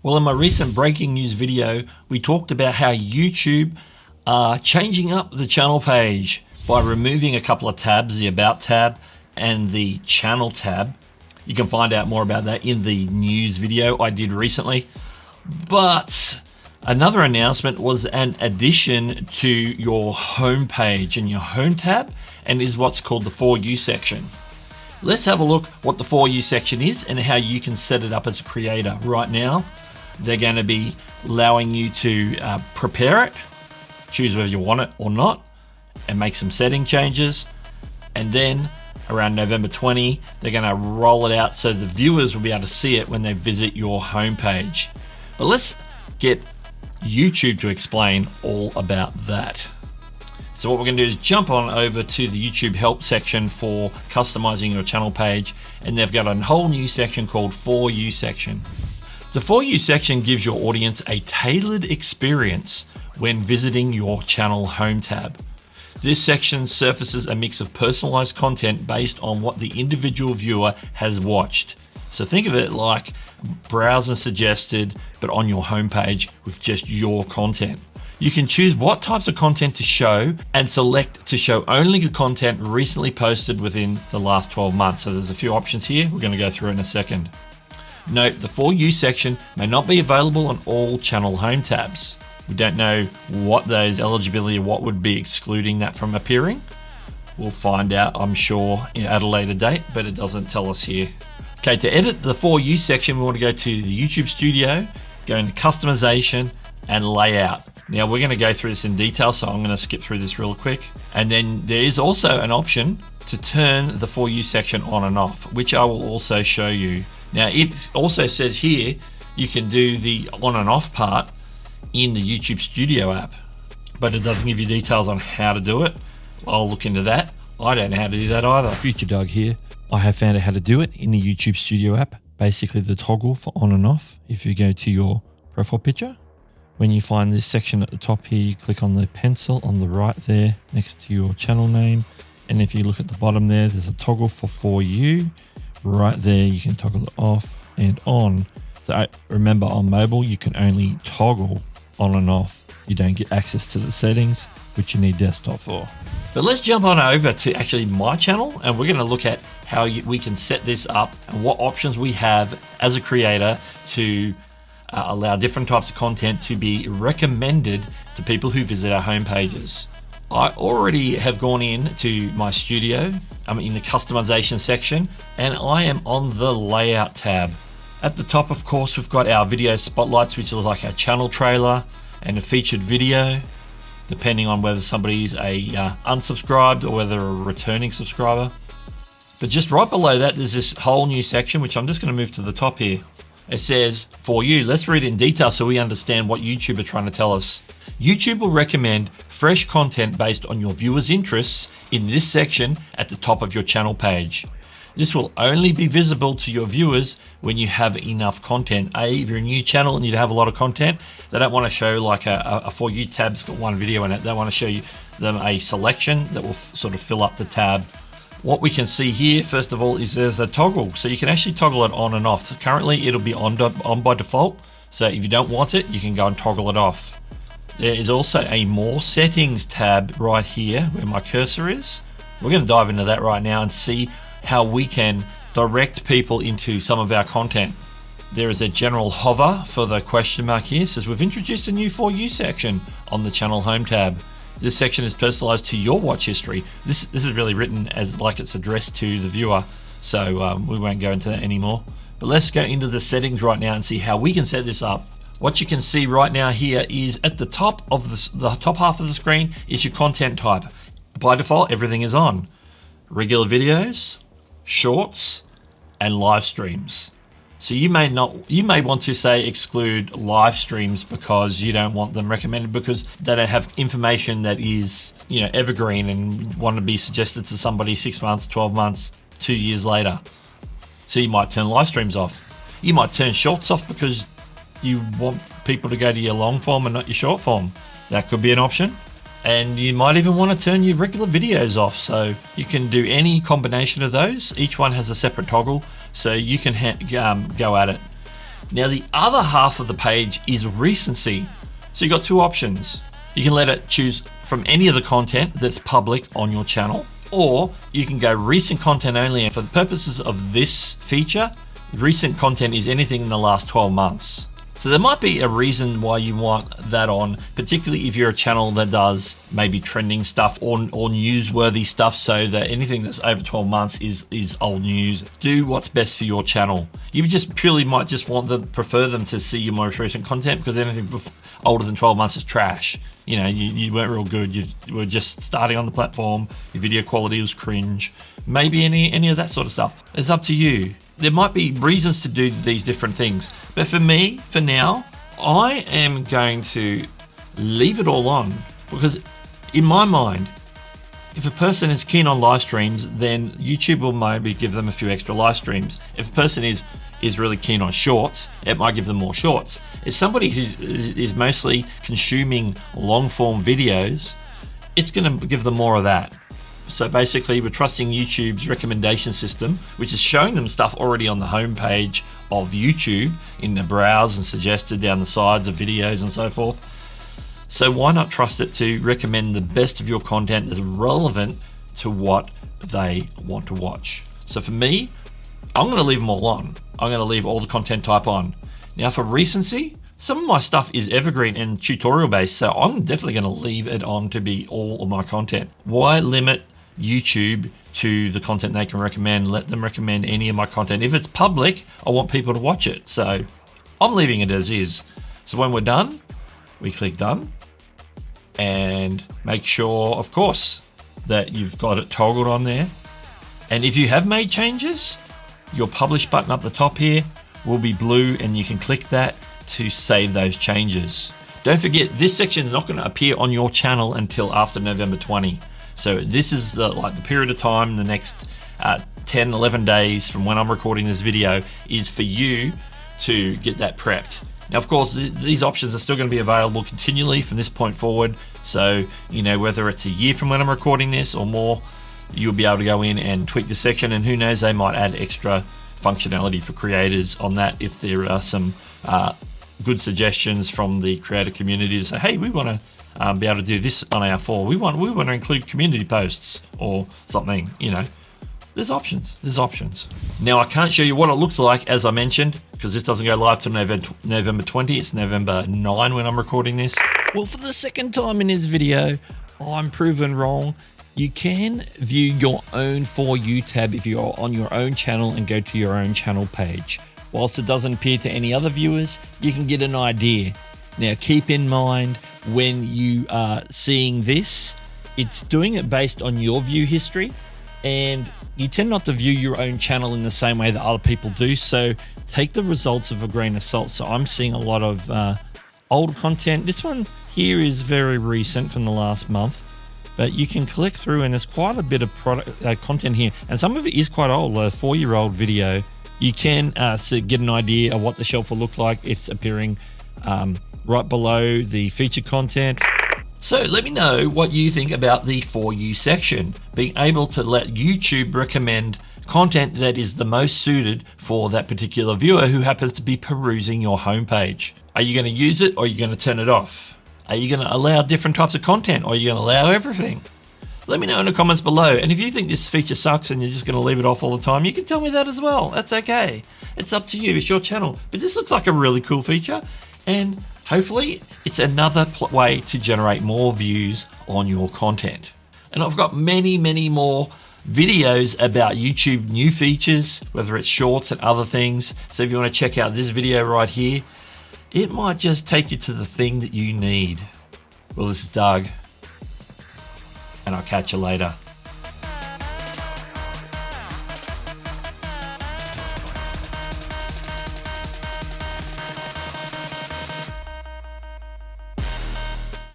Well, in my recent breaking news video, we talked about how YouTube are changing up the channel page by removing a couple of tabs, the About tab and the Channel tab. You can find out more about that in the news video I did recently. But another announcement was an addition to your home page and your home tab, and is what's called the For You section. Let's have a look what the For You section is and how you can set it up as a creator. Right now, they're going to be allowing you to prepare it, choose whether you want it or not, and make some setting changes. And then around November 20, they're going to roll it out so the viewers will be able to see it when they visit your homepage. But let's get YouTube to explain all about that. So what we're going to do is jump on over to the YouTube help section for customizing your channel page, and they've got a whole new section called For You section. The For You section gives your audience a tailored experience when visiting your channel home tab. This section surfaces a mix of personalized content based on what the individual viewer has watched. So think of it like browser suggested, but on your homepage with just your content. You can choose what types of content to show and select to show only the content recently posted within the last 12 months. So there's a few options here we're going to go through in a second. Note, the For You section may not be available on all channel home tabs. We don't know what those eligibility, what would be excluding that from appearing. We'll find out, I'm sure, at a later date, but it doesn't tell us here. Okay, to edit the For You section, we want to go to the YouTube Studio, go into Customization and Layout. Now we're going to go through this in detail, so I'm going to skip through this real quick. And then there is also an option to turn the For You section on and off, which I will also show you. Now it also says here, you can do the on and off part in the YouTube Studio app, but it doesn't give you details on how to do it. I'll look into that. I don't know how to do that either. Future Doug here. I have found out how to do it in the YouTube Studio app. Basically the toggle for on and off. If you go to your profile picture, when you find this section at the top here, you click on the pencil on the right there next to your channel name. And if you look at the bottom there, there's a toggle for You. Right there, you can toggle it off and on. So remember, on mobile, you can only toggle on and off. You don't get access to the settings, which you need desktop for. But let's jump on over to actually my channel, and we're going to look at how we can set this up and what options we have as a creator to allow different types of content to be recommended to people who visit our home pages. I already have gone into my studio. I'm in the customization section, and I am on the Layout tab. At the top, of course, we've got our video spotlights, which is like our channel trailer and a featured video, depending on whether somebody's a unsubscribed or whether a returning subscriber. But just right below that, there's this whole new section, which I'm just going to move to the top here. It says, For You. Let's read it in detail so we understand what YouTube are trying to tell us. YouTube will recommend fresh content based on your viewers' interests in this section at the top of your channel page. This will only be visible to your viewers when you have enough content. If you're a new channel and you have a lot of content, they don't want to show like a For You tab's got one video in it. They want to show them a selection that will sort of fill up the tab. What we can see here, first of all, is there's a toggle. So you can actually toggle it on and off. Currently, it'll be on by default. So if you don't want it, you can go and toggle it off. There is also a More Settings tab right here where my cursor is. We're going to dive into that right now and see how we can direct people into some of our content. There is a general hover for the question mark here. It says we've introduced a new For You section on the channel home tab. This section is personalized to your watch history. This is really written as like it's addressed to the viewer, so we won't go into that anymore. But let's go into the settings right now and see how we can set this up. What you can see right now here is at the top of the top half of the screen is your content type. By default, everything is on. Regular videos, shorts, and live streams. So you may want to say exclude live streams because you don't want them recommended because they don't have information that is, evergreen and want to be suggested to somebody 6 months, 12 months, 2 years later. So you might turn live streams off. You might turn shorts off because you want people to go to your long form and not your short form. That could be an option. And you might even want to turn your regular videos off. So you can do any combination of those. Each one has a separate toggle, so you can go at it. Now the other half of the page is recency. So you've got two options. You can let it choose from any of the content that's public on your channel, or you can go recent content only. And for the purposes of this feature, recent content is anything in the last 12 months. So there might be a reason why you want that on, particularly if you're a channel that does maybe trending stuff or newsworthy stuff, so that anything that's over 12 months is old news. Do what's best for your channel. You just purely might just prefer them to see your most recent content, because anything older than 12 months is trash. You know, you weren't real good. You were just starting on the platform. Your video quality was cringe. Maybe any of that sort of stuff. It's up to you. There might be reasons to do these different things, but for me, for now, I am going to leave it all on, because in my mind, if a person is keen on live streams, then YouTube will maybe give them a few extra live streams. If a person is really keen on shorts, it might give them more shorts. If somebody is mostly consuming long form videos, it's going to give them more of that. So basically, we're trusting YouTube's recommendation system, which is showing them stuff already on the homepage of YouTube in the browse and suggested down the sides of videos and so forth. So why not trust it to recommend the best of your content that's relevant to what they want to watch? So for me, I'm going to leave them all on. I'm going to leave all the content type on. Now for recency, some of my stuff is evergreen and tutorial based, so I'm definitely going to leave it on to be all of my content. Why limit YouTube to the content they can recommend? Let them recommend any of my content. If it's public, I want people to watch it. So I'm leaving it as is. So when we're done, we click done and make sure, of course, that you've got it toggled on there. And if you have made changes, your publish button up the top here will be blue, and you can click that to save those changes. Don't forget, this section is not going to appear on your channel until after November 20. So this is the period of time, the next 10, 11 days from when I'm recording this video, is for you to get that prepped. Now, of course, these options are still going to be available continually from this point forward. So, you know, whether it's a year from when I'm recording this or more, you'll be able to go in and tweak the section, and who knows, they might add extra functionality for creators on that if there are some good suggestions from the creator community to say, hey, we want to be able to do this on our fall. We want to include community posts or something, you know. There's options. Now, I can't show you what it looks like, as I mentioned, because this doesn't go live till November 20. It's November 9 when I'm recording this. Well, for the second time in this video, I'm proven wrong. You can view your own For You tab if you're on your own channel and go to your own channel page. Whilst it doesn't appear to any other viewers, you can get an idea. Now, keep in mind, when you are seeing this, it's doing it based on your view history, and you tend not to view your own channel in the same way that other people do, so take the results with a grain of salt. So I'm seeing a lot of old content. This one here is very recent, from the last month, but you can click through and there's quite a bit of content here, and some of it is quite old, a 4-year-old video. You can get an idea of what the shelf will look like. It's appearing right below the featured content. So let me know what you think about the For You section, being able to let YouTube recommend content that is the most suited for that particular viewer who happens to be perusing your homepage. Are you going to use it, or are you going to turn it off? Are you going to allow different types of content, or are you going to allow everything? Let me know in the comments below. And if you think this feature sucks and you're just going to leave it off all the time, you can tell me that as well. That's okay. It's up to you. It's your channel. But this looks like a really cool feature, and hopefully it's another way to generate more views on your content. And I've got many, many more videos about YouTube new features, whether it's shorts and other things. So if you want to check out this video right here, it might just take you to the thing that you need. Well, this is Doug, and I'll catch you later.